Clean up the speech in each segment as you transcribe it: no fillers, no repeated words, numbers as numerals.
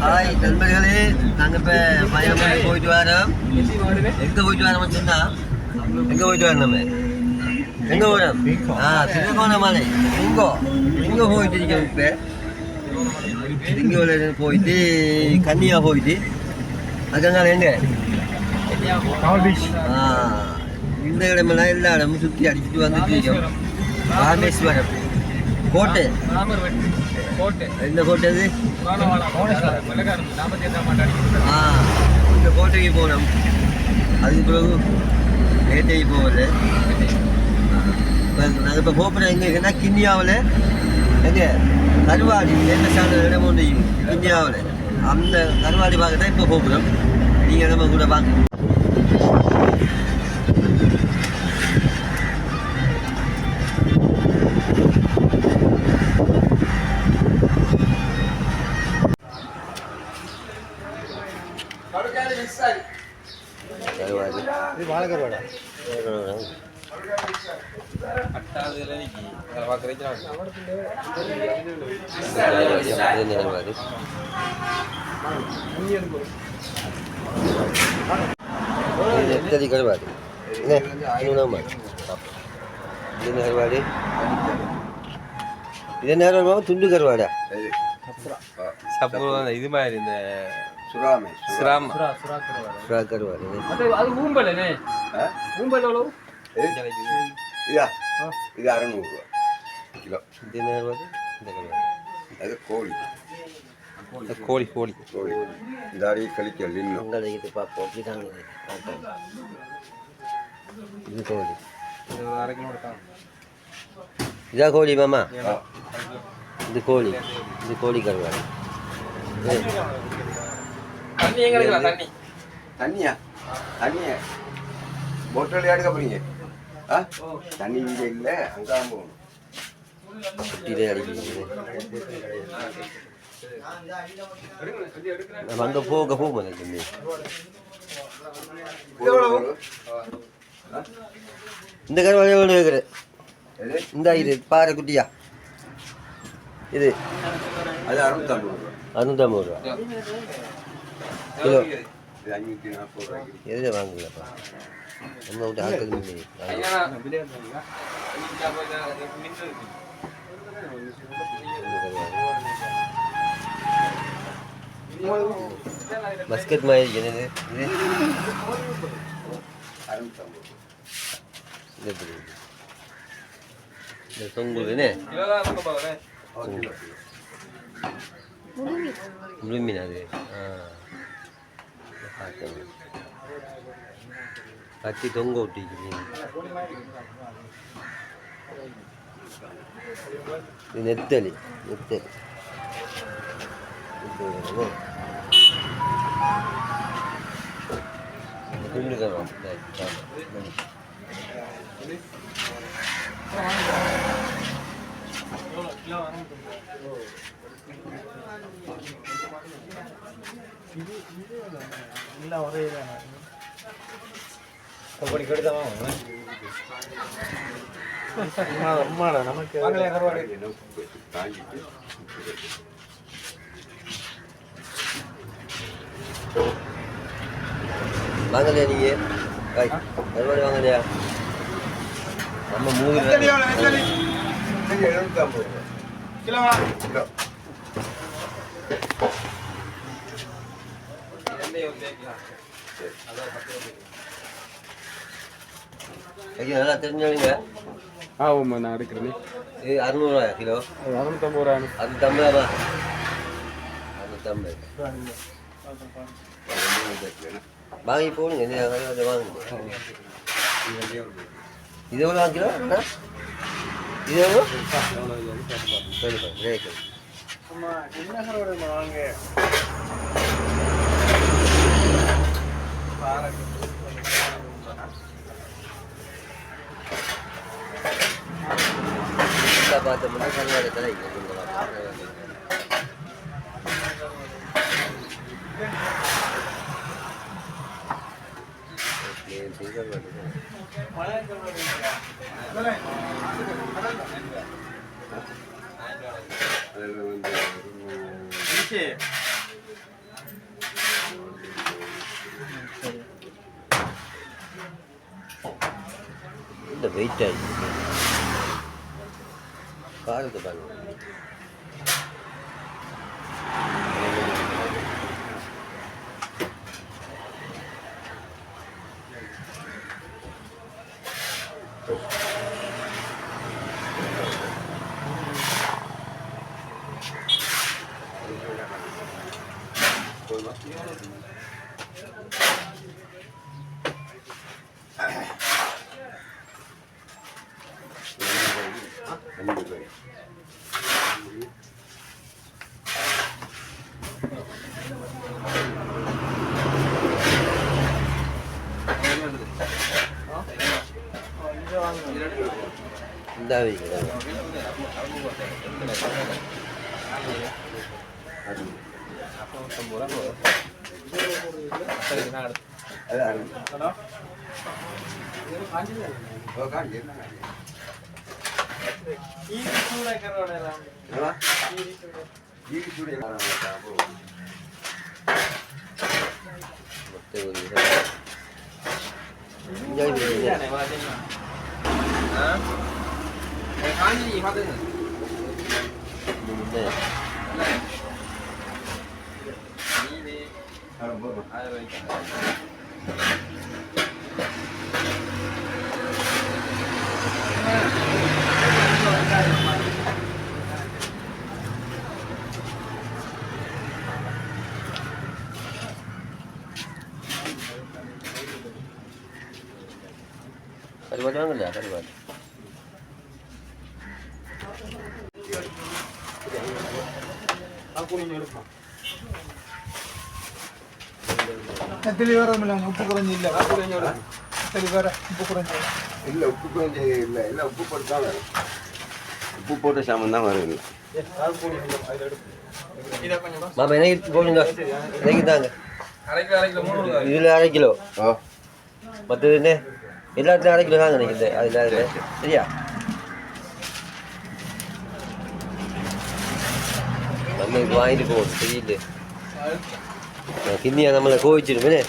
Hi நண்பர்களே, நாங்கள் இப்போ பயணமாக போயிட்டு வரோம். எங்கே போயிட்டு வரோம்னு சொன்னால் எங்கே போயிட்டு வரோம் நம்ம எங்கே போகிறோம்? திருகோணமலை எங்கே போயிட்டு இருக்கோம். இப்போ இங்கே போயிட்டு கன்னியா போயிட்டு அதுக்காக எங்கே இந்த இடமெல்லாம் எல்லா இடமும் சுற்றி அடிச்சுட்டு வந்துட்டு இருக்கோம். ராமேஸ்வரம் கோட்டை. இந்த கோட்டை இது இந்த கோட்டைக்கு போனோம். அதுக்கு பிறகு நேற்றைக்கு போகல. நாங்கள் இப்போ போகிறோம் எங்கே இருக்குன்னா கிண்ணியாவில் எங்கே கருவாடி ஃபேமஸான இடம் ஒன்று கிண்ணியாவில். அந்த கருவாடி பார்க்க தான் இப்போ போகிறோம். நீங்கள் நம்ம கூட வாங்க. வாழைக்கருவாடா எத்தனை கருவாடு கருவாடு இது நேரம் துண்டு கருவாடா இது மாதிரி இந்த கருவாடு இது 600 ரூபா கிலோ. இது நேரம் அது கோழி கோழி கோழி கோழி இந்த அடி கழிக்கல் இன்னும் இது பார்ப்போம். அப்படிதாங்க இது கோழி. இதா கோழி மாமா. இது கோழி கருவாடு. தண்ணியா போட்டல் எடுக்க போறீங்க? தண்ணி இங்கே இல்லை, அங்கதான் போகணும். இதே அடிக்கிறீங்க நம்ம அங்கே போக தண்ணி. இந்த கருவாடு எவ்வளோ கேட்குற? இந்த இது பாறை குட்டியா இது அது 650 ரூபா. 650 ரூபா கிலோ. இது 540 ரூபாய்க்கு. எதில் வாங்கலப்பா நம்ம விட்டு ஆக்கள் பஸ்கெட் மாதிரி என்னது இது இந்த தொங்குதுன்னு முழு மீன் அது. கத்தி தொங்க விட்டிக்கு மீன். இது நெத்தலி துண்டு தரோம். நமக்கு வாங்கலையா நீங்க? கருவாடு வாங்கலையா? நம்ம 3 கிலோ. ஐயா நல்லா தெரிஞ்சவங்க. நான் எடுக்கிறேன். இது 600 ரூபாயா கிலோ? 650 ரூபா. 650 ரூபா. 650 வாங்கி போடுங்க. வாங்குங்க. இது எவ்வளோ கிலோ? இது எவ்வளோ? பார்த்தோம்னா கருவாடு நல்ல வெயிட் ஆகிடுச்சு காரத்தை பாருங்க இந்த வைக்கிறேன் கருவாடு வாங்கல கருவாடு உப்பு குறைஞ்சி இல்லை உப்பு குறைஞ்சி இல்லை உப்பு கொஞ்சம் இல்லை எல்லாம் உப்பு போட்டு தான் வரும் உப்பு போட்ட சாமான் தான் வரும் இல்லை மாமா எனக்கு போடுங்க எனக்கு தாங்க இதில் 1/2 கிலோ ஓ மற்றது என்ன எல்லாத்துலையும் 1/2 கிலோ தாங்க நினைக்கிறேன் அதில் சரியா நம்ம இது வாங்கிட்டு போகணும் தெரியல கிண்ணியா நம்மளை கோவிச்சிருமே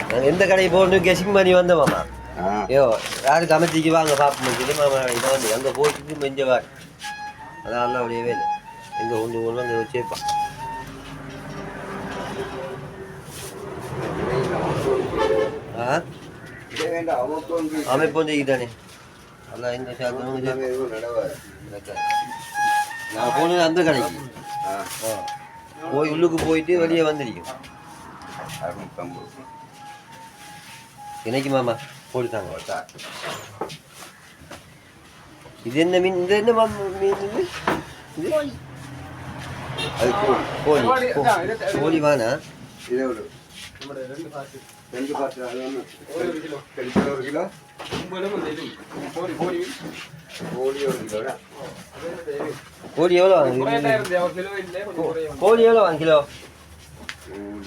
நாங்கள் எந்த கடைக்கு போகணும் கெஸிங் பண்ணி வந்தோம் மாமா ஐயோ யாருக்கு அமைச்சிக்கு வாங்க பார்ப்போம் சொல்லி மாமா இதை வந்து அங்கே போயிட்டு மெஞ்சவார் அதான் எல்லாம் அப்படியே இல்லை எங்கே ஒன்று ஒன்று அங்கே வச்சுருப்பான் ஆ அமைப்பு வந்து இதுதானே அதான் எங்கே சாப்பிடணும் நான் போனது அந்த கடைக்கு போய் உள்ளுக்கு போயிட்டு வெளியே வந்துருக்கும் இன்னைக்கு மாமா போட்டுட்டாங்க இது என்ன மீன் இந்த என்ன மீன் இது அது கோழி கோழி வானா இதே ஒரு 2 பாட்டு அது ஒன்று 1 கிலோ கோழி 1 கிலோ கோழி எவ்வளோ வாங்க கோழி எவ்வளோ வாங்க கிலோ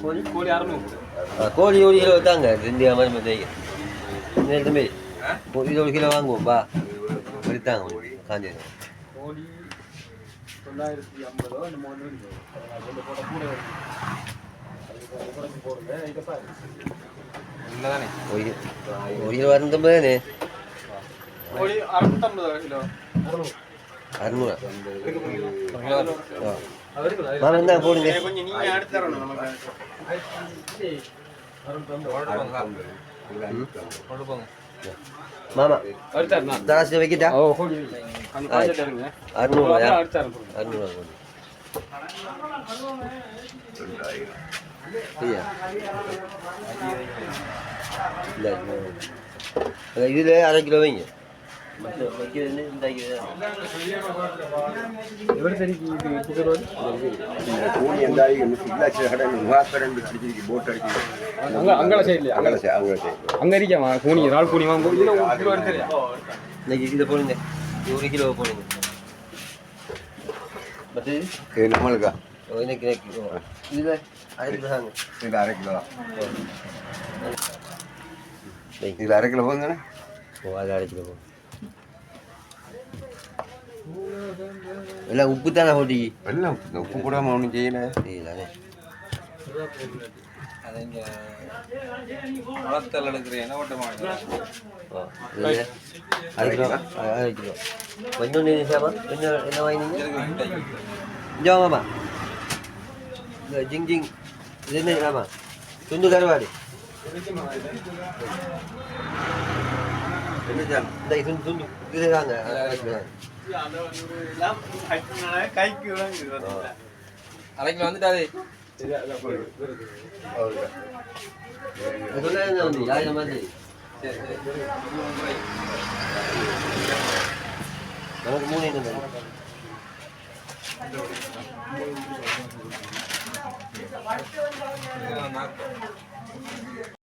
கோழி 600 கோழி 1 கிலோ தாங்க 2 மாதிரி தேய்க்க தம்பி கோழி 1 கிலோ வாங்குவோம் பா எடுத்தாங்க காஞ்சி கோழி 950 1 கிலோ 250 தானே கோழி 650 கிலோ 600 மாமா என்ன போடுங்க கொஞ்சம் நீங்க அடுத்து தரணும் நமக்கு மாமா தாசி வைக்கிட்டா ஓ கோழி அந்த பாக்கெட் இருங்க 600 அடுத்து தரணும் 600 சரியா இல்லை இதில் 1/2 கிலோ வைங்க வைக்கிறது இந்த கோழி எந்த போட் அடிச்சு அங்கே சைட்ல அங்கே இருக்காமா கூனி இறால் கூனி வாங்க இன்னைக்கு இதை போடுங்க 1 கிலோ போடுங்க மற்றது நம்மளுக்கா இன்னைக்கு இதில் 1/2 கிலோ தாங்க இது 1/2 கிலோ வைங்க இது 1/2 கிலோ போகுங்கண்ணே ஓ அது 1/2 கிலோ போகும் எல்லாம் உப்பு தானே போட்டி எல்லாம் உப்பு போடாமல் ஒன்றும் செய்யலை சரிதானே அது இங்கே வளர்த்தல் எடுக்கிறேன் ஓட்டமாக அரை கிலோ கொஞ்சம் நிமிஷமா என்ன வாங்கினீங்க இங்கே வாங்கம்மா இந்த ஜிங் ஜிங் இது என்ன ஆமாம் துண்டு கருவாடு இந்த துண்டு துண்டு இது தாங்க கைக்கு அரைக்கில் வந்துட்டாரு வந்து யார் மாதிரி சரி சரி நமக்கு 3 என்ன நாக்கு